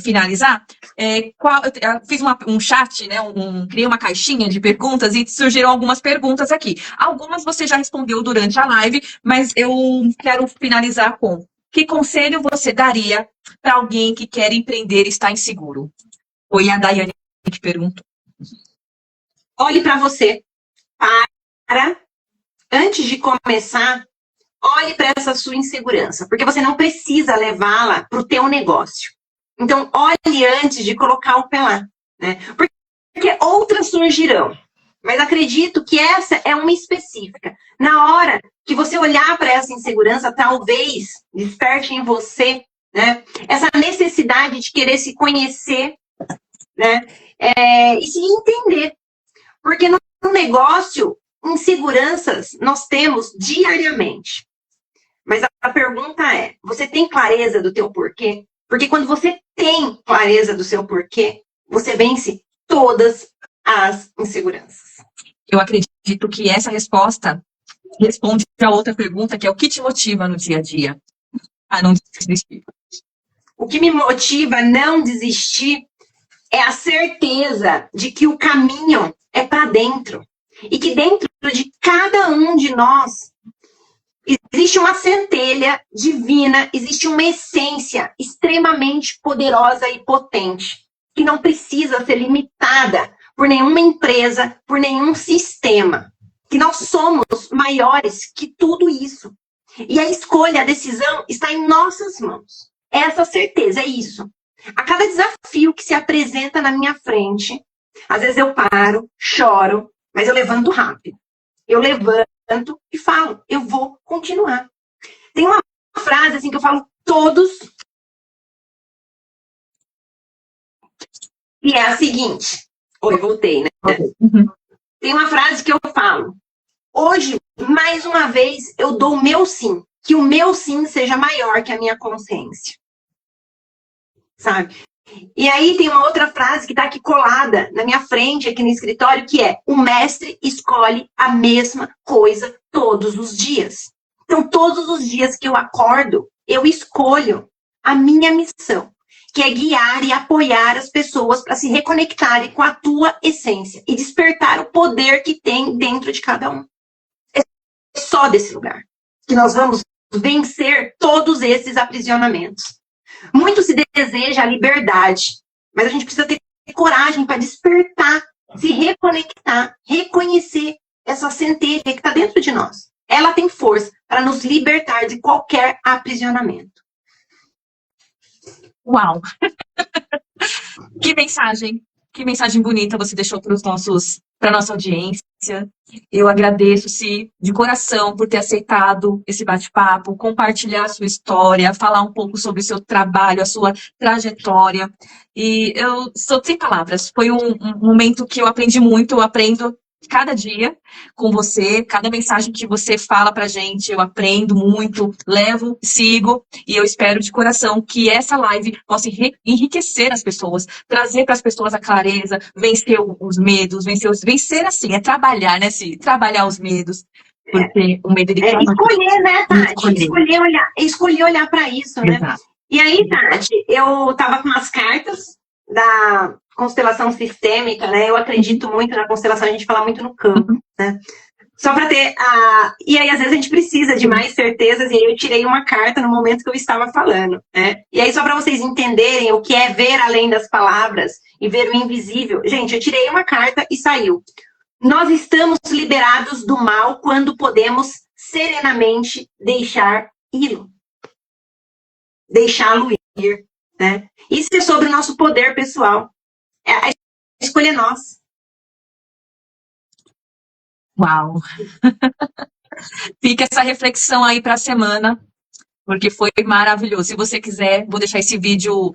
finalizar. Eu fiz um chat, né? Criei uma caixinha de perguntas e surgiram algumas perguntas aqui. Algumas você já respondeu durante a live, mas eu quero finalizar com: que conselho você daria para alguém que quer empreender e está inseguro? Foi a Daiane que perguntou. Olhe para você. Antes de começar, olhe para essa sua insegurança, porque você não precisa levá-la para o teu negócio. Então, olhe antes de colocar o pé lá, né? Porque outras surgirão. Mas acredito que essa é uma específica. Na hora que você olhar para essa insegurança, talvez desperte em você, né, essa necessidade de querer se conhecer, né, e se entender. Porque no negócio, inseguranças nós temos diariamente. Mas a pergunta é: você tem clareza do teu porquê? Porque quando você tem clareza do seu porquê, você vence todas as inseguranças. Eu acredito que essa resposta responde a outra pergunta, que é: o que te motiva no dia a dia a não desistir? O que me motiva a não desistir é a certeza de que o caminho é para dentro. E que dentro de cada um de nós existe uma centelha divina, existe uma essência extremamente poderosa e potente, que não precisa ser limitada por nenhuma empresa, por nenhum sistema. Que nós somos maiores que tudo isso. E a escolha, a decisão está em nossas mãos. Essa certeza, é isso. A cada desafio que se apresenta na minha frente, às vezes eu paro, choro, mas eu levanto rápido. Eu levanto e falo: eu vou continuar. Tem uma frase assim que eu falo todos, e é a seguinte. Oi, voltei, né? Uhum. Tem uma frase que eu falo: hoje, mais uma vez, eu dou o meu sim. Que o meu sim seja maior que a minha consciência. Sabe? E aí tem uma outra frase que está aqui colada na minha frente, aqui no escritório, que é: o mestre escolhe a mesma coisa todos os dias. Então, todos os dias que eu acordo, eu escolho a minha missão, que é guiar e apoiar as pessoas para se reconectarem com a tua essência e despertar o poder que tem dentro de cada um. É só desse lugar que nós vamos vencer todos esses aprisionamentos. Muito se deseja a liberdade, mas a gente precisa ter coragem para despertar, se reconectar, reconhecer essa centelha que está dentro de nós. Ela tem força para nos libertar de qualquer aprisionamento. Uau! Que mensagem bonita você deixou para a nossa audiência. Eu agradeço, Si, de coração, por ter aceitado esse bate-papo, compartilhar a sua história, falar um pouco sobre o seu trabalho, a sua trajetória. E eu sou sem palavras. Foi um momento que eu aprendi muito, eu aprendo cada dia com você, cada mensagem que você fala pra gente, eu aprendo muito, levo, sigo, e eu espero de coração que essa live possa enriquecer as pessoas, trazer para as pessoas a clareza, vencer os medos, vencer assim, é trabalhar, né, Si? Trabalhar os medos, porque o medo ele escolher, né, Tati? Escolher olhar para isso, né? Exato. E aí, Tati, eu tava com umas cartas da constelação sistêmica, né? Eu acredito muito na constelação, a gente fala muito no campo, né? Só para ter a... E aí, às vezes, a gente precisa de mais certezas, e aí eu tirei uma carta no momento que eu estava falando, né? E aí, só para vocês entenderem o que é ver além das palavras e ver o invisível. Gente, eu tirei uma carta e saiu: nós estamos liberados do mal quando podemos serenamente deixar ir. Deixá-lo ir, né? Isso é sobre o nosso poder pessoal. A escolha é nossa. Uau! Fica essa reflexão aí para a semana. porque foi maravilhoso. Se você quiser, vou deixar esse vídeo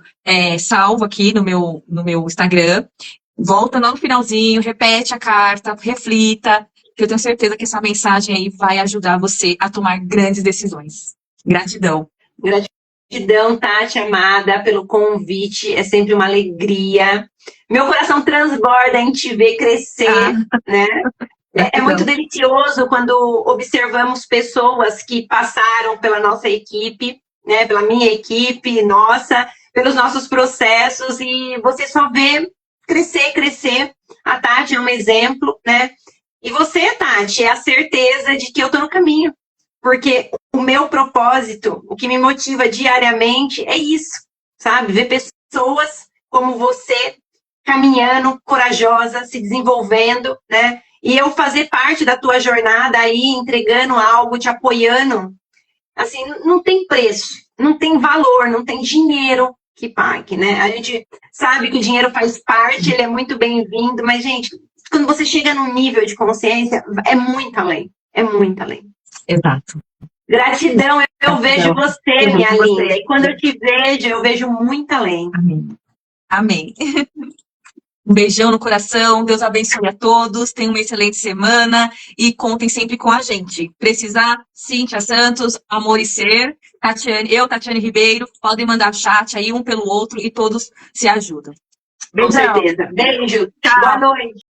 salvo aqui no meu Instagram. Volta lá no finalzinho, repete a carta, reflita, que eu tenho certeza que essa mensagem aí vai ajudar você a tomar grandes decisões. Gratidão. Gratidão, Tati, amada, pelo convite. É sempre uma alegria. Meu coração transborda em te ver crescer, né? É muito delicioso quando observamos pessoas que passaram pela nossa equipe, né? Pela minha equipe, nossa, pelos nossos processos, e você só vê crescer. A Tati é um exemplo, né? E você, Tati, é a certeza de que eu tô no caminho. Porque o meu propósito, o que me motiva diariamente é isso, sabe? Ver pessoas como você caminhando, corajosa, se desenvolvendo, né? E eu fazer parte da tua jornada aí, entregando algo, te apoiando, assim, não tem preço, não tem valor, não tem dinheiro que pague, né? A gente sabe que o dinheiro faz parte, ele é muito bem-vindo, mas, gente, quando você chega num nível de consciência, é muito além, é muito além. Exato. Gratidão, eu vejo você, minha linda, e quando eu te vejo, eu vejo muito além. Amém. Amém. Um beijão no coração, Deus abençoe a todos, tenham uma excelente semana e contem sempre com a gente. Precisar, Cíntia Santos, Amor e Ser, Tatiane Ribeiro, podem mandar chat aí um pelo outro e todos se ajudam. Com Beijão. certeza. Beijo. Tchau. Boa noite.